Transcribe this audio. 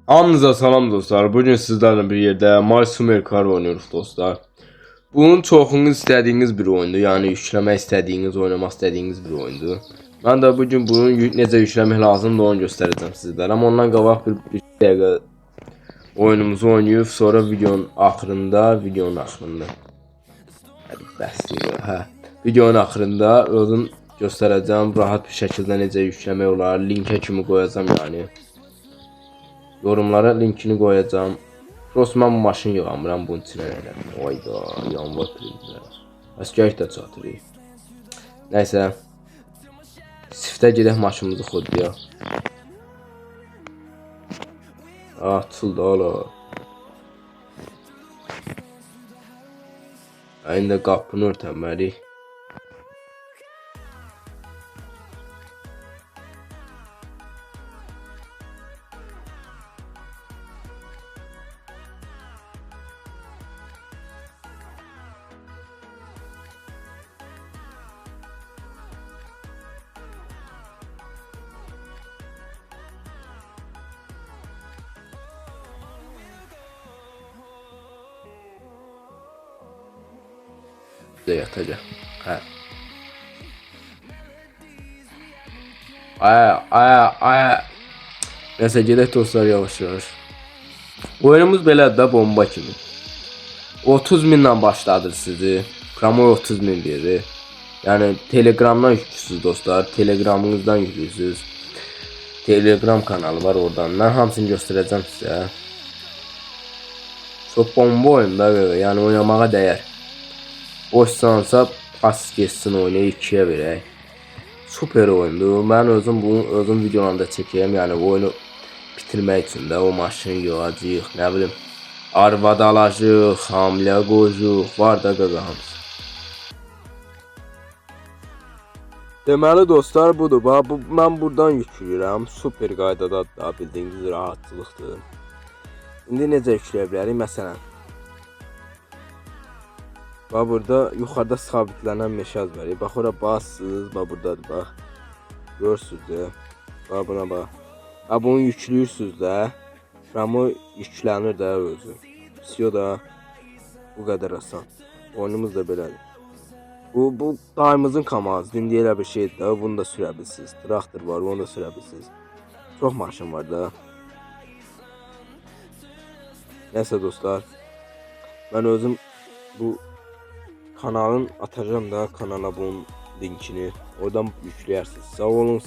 Hamınıza salam dostlar. Bugün sizlerle bir yerde My Summer Car oynuyoruz dostlar. Bunun çoxunuz istədiyiniz bir oyundur. Yəni yükləmək istədiyiniz, oynamaq istədiyiniz bir oyundur. Mən də bugün bunun necə yükləmək lazımdır onu göstərəcəm sizlərə. Amma ondan qabaq bir dəqiqə oyunumuzu oynayıb sonra videonun axırında Hadi bəsdir. Videonun axırında özüm göstərəcəm rahat bir şəkildə necə yükləmək olar. Linkə kimi qoyacağam yəni. Yorumlara linkini koyacağım. Prost mən bu maşını yığamıram bunun içine elədim. Oyda, yanvar prizlər. Əskərik də çatırıq. Nəysə. Siftə gedək maşınımızı xodlayaq. Açıldı hala. İndi qapını örtənməliyik. De yatacaq. Hə. Ay. Nəsə gedək dostlar yavaş. Oyunumuz belədir də bomba kimi. 30.000'dan başladır sizi. Promo 30.000 verir. Yəni Telegramdan yüklüsüz dostlar. Telegramınızdan yüklüsüz. Telegram kanalı var oradan. Mən hamısını göstərəcəm sizə. Çox bomba oyun da yəni oynamağa dəyər. Boşsansa pas geçsin oyunu 2'ye verək. Super oyundur. Mən özüm videolarında çəkəyəm. Yəni oyunu bitirmək üçün də o maşını yığacağıq, nə bilim. Arvad alacağıq, hamilə qoyacağıq, var da qaqa hamısı. Deməli dostlar budur. Mən buradan yükləyirəm. Super qaydada da bildiyiniz rahatçılıqdır. İndi necə yükləyə bilərik? Məsələn. Bax burada yuxarıda sabitlənən meşaz var. Bax ora bassınız, bax burdadır bax. Görürsüz də. Bax buna bax. Bax bunu yüklüyürsüz də. Promo yüklənir də özü. Pisiyo da bu qədər asan. Oyunumuz da belədir. Bu dayımızın kamazı. İndi elə bir şeydir də. Bunu da sürə bilirsiniz. Traktor var, onu da sürə bilirsiniz. Çox maşın var da. Nəsə dostlar. Mən özüm bu kanalın atacağım da kanala bunun linkini. Oradan yükləyərsiniz. Sağ olun.